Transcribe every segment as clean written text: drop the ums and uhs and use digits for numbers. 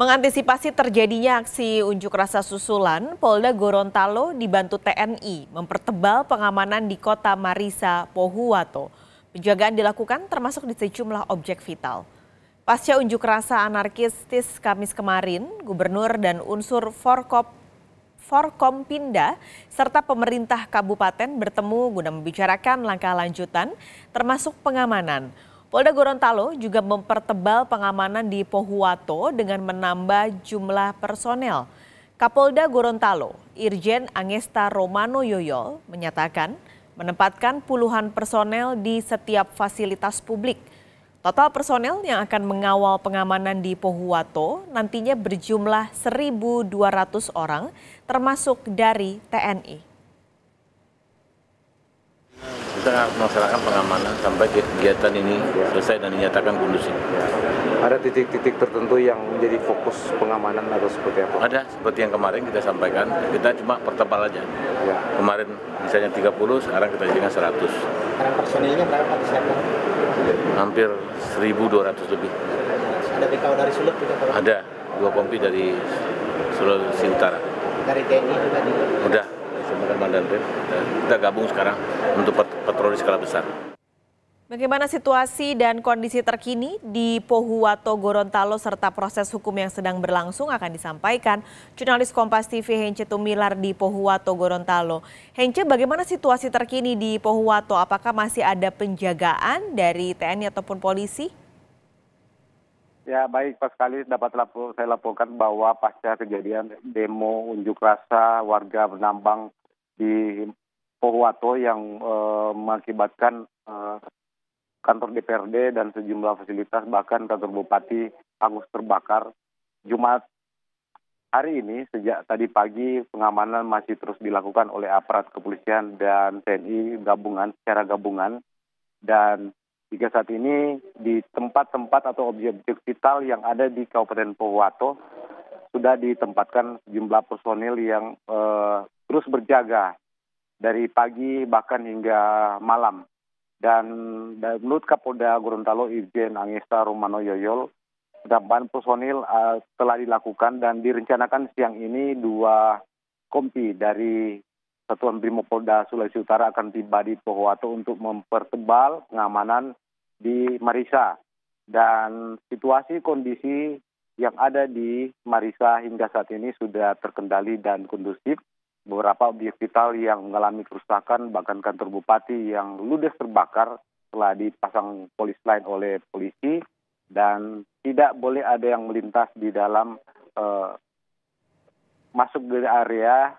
Mengantisipasi terjadinya aksi unjuk rasa susulan, Polda Gorontalo dibantu TNI mempertebal pengamanan di kota Marisa, Pohuwato. Penjagaan dilakukan termasuk di sejumlah objek vital. Pasca unjuk rasa anarkistis Kamis kemarin, Gubernur dan unsur Forkompinda serta pemerintah kabupaten bertemu guna membicarakan langkah lanjutan termasuk pengamanan. Polda Gorontalo juga mempertebal pengamanan di Pohuwato dengan menambah jumlah personel. Kapolda Gorontalo, Irjen Angesta Romano Yoyol, menyatakan menempatkan puluhan personel di setiap fasilitas publik. Total personel yang akan mengawal pengamanan di Pohuwato nantinya berjumlah 1.200 orang, termasuk dari TNI. Kita melaksanakan pengamanan sampai kegiatan ini selesai dan dinyatakan kondusif. Ada titik-titik tertentu yang menjadi fokus pengamanan atau seperti apa? Ada, seperti yang kemarin kita sampaikan, kita cuma pertebal aja. Ya. Kemarin misalnya 30, sekarang kita jadikan 100. Sekarang personilnya berapa disiapkan? Hampir 1.200 lebih. Ada BKO dari Sulut juga? Ada, 2 kompi dari Sulawesi Utara. Dari TNI juga? Udah. Kita gabung sekarang untuk patroli skala besar. Bagaimana situasi dan kondisi terkini di Pohuwato Gorontalo serta proses hukum yang sedang berlangsung akan disampaikan jurnalis Kompas TV Hence Tumilar di Pohuwato Gorontalo. Hence, bagaimana situasi terkini di Pohuwato? Apakah masih ada penjagaan dari TNI ataupun polisi? Ya baik, Pak sekali dapat saya laporkan bahwa pasca kejadian demo unjuk rasa warga menambang di Pohuwato yang mengakibatkan kantor DPRD dan sejumlah fasilitas bahkan kantor Bupati hangus terbakar. Jumat hari ini sejak tadi pagi pengamanan masih terus dilakukan oleh aparat kepolisian dan TNI secara gabungan, dan hingga saat ini di tempat-tempat atau objek-objek vital yang ada di Kabupaten Pohuwato sudah ditempatkan sejumlah personil yang terus berjaga dari pagi bahkan hingga malam. Dan menurut Kapolda Gorontalo Irjen Angesta Romano Yoyol, penambahan personil telah dilakukan dan direncanakan siang ini 2 kompi dari Satuan Brimopolda Sulawesi Utara akan tiba di Pohuwato untuk mempertebal pengamanan di Marisa. Dan situasi kondisi yang ada di Marisa hingga saat ini sudah terkendali dan kondusif. Beberapa objek vital yang mengalami kerusakan, bahkan kantor bupati yang ludes terbakar telah dipasang polis lain oleh polisi, dan tidak boleh ada yang melintas di dalam masuk dari area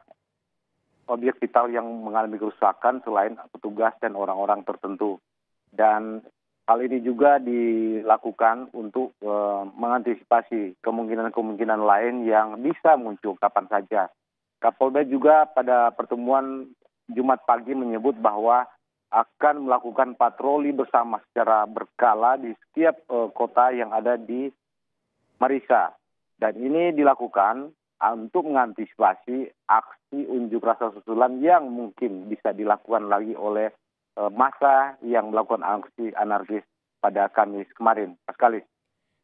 objek vital yang mengalami kerusakan selain petugas dan orang-orang tertentu. Dan hal ini juga dilakukan untuk mengantisipasi kemungkinan-kemungkinan lain yang bisa muncul kapan saja. Kapolda juga pada pertemuan Jumat pagi menyebut bahwa akan melakukan patroli bersama secara berkala di setiap kota yang ada di Marisa. Dan ini dilakukan untuk mengantisipasi aksi unjuk rasa susulan yang mungkin bisa dilakukan lagi oleh massa yang melakukan aksi anarkis pada Kamis kemarin. Pascalis.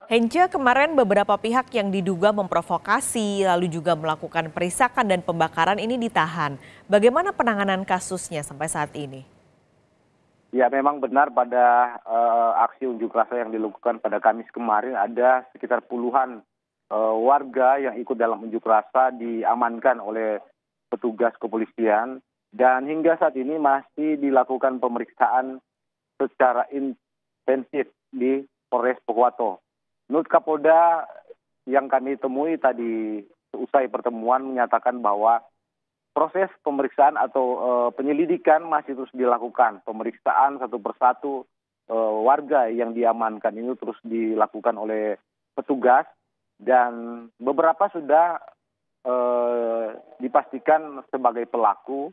Hence, kemarin beberapa pihak yang diduga memprovokasi lalu juga melakukan perisakan dan pembakaran ini ditahan. Bagaimana penanganan kasusnya sampai saat ini? Ya memang benar pada aksi unjuk rasa yang dilakukan pada Kamis kemarin ada sekitar puluhan warga yang ikut dalam unjuk rasa diamankan oleh petugas kepolisian. Dan hingga saat ini masih dilakukan pemeriksaan secara intensif di Polres Pohuwato. Menurut Kapolda yang kami temui tadi usai pertemuan menyatakan bahwa proses pemeriksaan atau penyelidikan masih terus dilakukan. Pemeriksaan satu persatu warga yang diamankan ini terus dilakukan oleh petugas, dan beberapa sudah dipastikan sebagai pelaku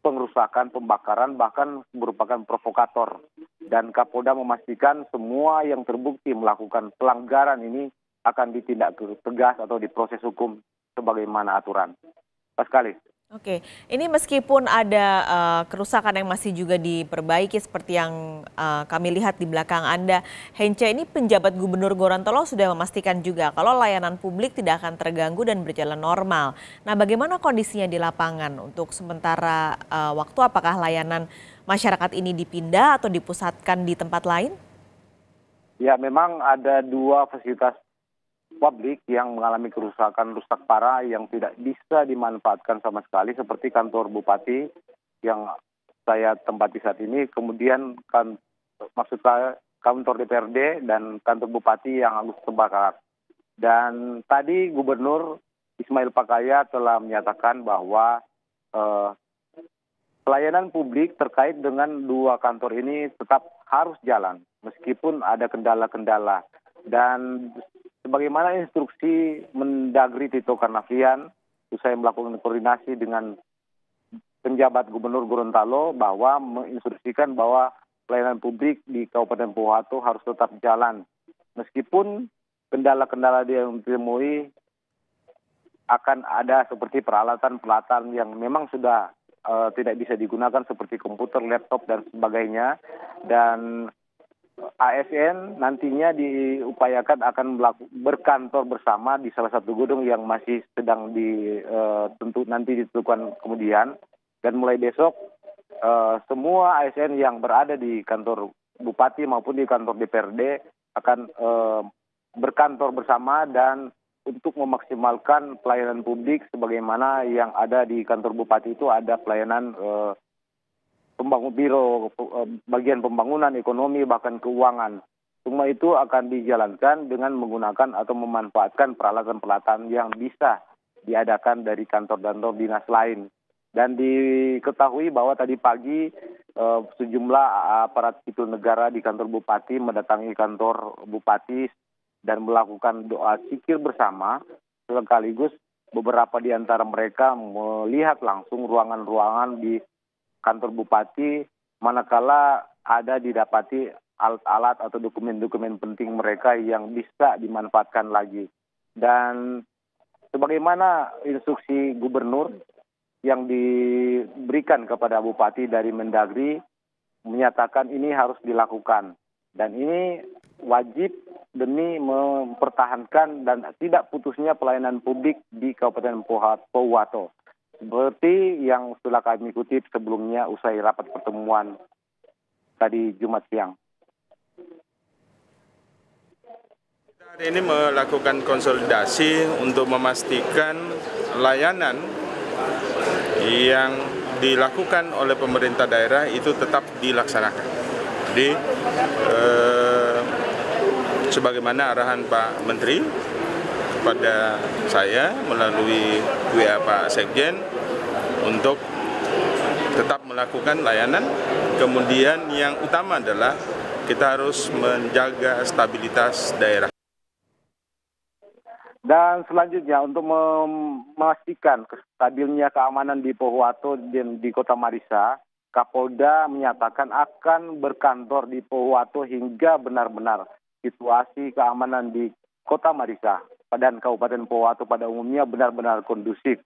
pengerusakan, pembakaran, bahkan merupakan provokator. Dan Kapolda memastikan semua yang terbukti melakukan pelanggaran ini akan ditindak tegas atau diproses hukum sebagaimana aturan. Pascalis. Oke, ini meskipun ada kerusakan yang masih juga diperbaiki seperti yang kami lihat di belakang Anda, Hence, ini penjabat Gubernur Gorontalo sudah memastikan juga kalau layanan publik tidak akan terganggu dan berjalan normal. Nah, bagaimana kondisinya di lapangan untuk sementara waktu? Apakah layanan masyarakat ini dipindah atau dipusatkan di tempat lain? Ya, memang ada dua fasilitas publik yang mengalami kerusakan rusak parah yang tidak bisa dimanfaatkan sama sekali, seperti kantor bupati yang saya tempati saat ini, kemudian maksud saya kantor DPRD dan kantor bupati yang hangus terbakar. Dan tadi Gubernur Ismail Pakaya telah menyatakan bahwa pelayanan publik terkait dengan dua kantor ini tetap harus jalan meskipun ada kendala-kendala. Dan sebagaimana instruksi Mendagri Tito Karnavian, usai melakukan koordinasi dengan penjabat Gubernur Gorontalo bahwa menginstruksikan bahwa pelayanan publik di Kabupaten Pohuwato harus tetap jalan. Meskipun kendala-kendala yang ditemui akan ada seperti peralatan-peralatan yang memang sudah tidak bisa digunakan seperti komputer, laptop, dan sebagainya. Dan ASN nantinya diupayakan akan berkantor bersama di salah satu gedung yang masih sedang nanti ditentukan kemudian. Dan mulai besok semua ASN yang berada di kantor bupati maupun di kantor DPRD akan berkantor bersama dan untuk memaksimalkan pelayanan publik sebagaimana yang ada di kantor bupati itu ada pelayanan biro bagian pembangunan ekonomi bahkan keuangan. Semua itu akan dijalankan dengan menggunakan atau memanfaatkan peralatan-peralatan yang bisa diadakan dari kantor-kantor dinas lain. Dan diketahui bahwa tadi pagi sejumlah aparat sipil negara di kantor bupati mendatangi kantor bupati dan melakukan doa zikir bersama, sekaligus beberapa di antara mereka melihat langsung ruangan-ruangan di kantor bupati manakala ada didapati alat-alat atau dokumen-dokumen penting mereka yang bisa dimanfaatkan lagi. Dan sebagaimana instruksi gubernur yang diberikan kepada bupati dari Mendagri menyatakan ini harus dilakukan. Dan ini wajib demi mempertahankan dan tidak putusnya pelayanan publik di Kabupaten Pohuwato. Seperti yang sudah kami kutip sebelumnya usai rapat pertemuan tadi Jumat siang. Kita hari ini melakukan konsolidasi untuk memastikan layanan yang dilakukan oleh pemerintah daerah itu tetap dilaksanakan. Jadi sebagaimana arahan Pak Menteri kepada saya melalui WA Pak Sekjen untuk tetap melakukan layanan. Kemudian yang utama adalah kita harus menjaga stabilitas daerah. Dan selanjutnya untuk memastikan stabilnya keamanan di Pohuwato dan di Kota Marissa, Kapolda menyatakan akan berkantor di Pohuwato hingga benar-benar situasi keamanan di Kota Marissa dan Kabupaten Pohuwato pada umumnya benar-benar kondusif.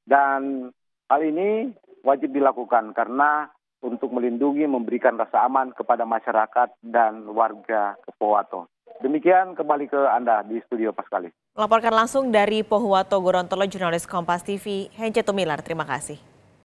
Dan hal ini wajib dilakukan karena untuk melindungi, memberikan rasa aman kepada masyarakat dan warga Pohuwato. Demikian kembali ke Anda di studio Paskali. Melaporkan langsung dari Pohuwato, Gorontalo, jurnalis Kompas TV, Hence Tumilar. Terima kasih.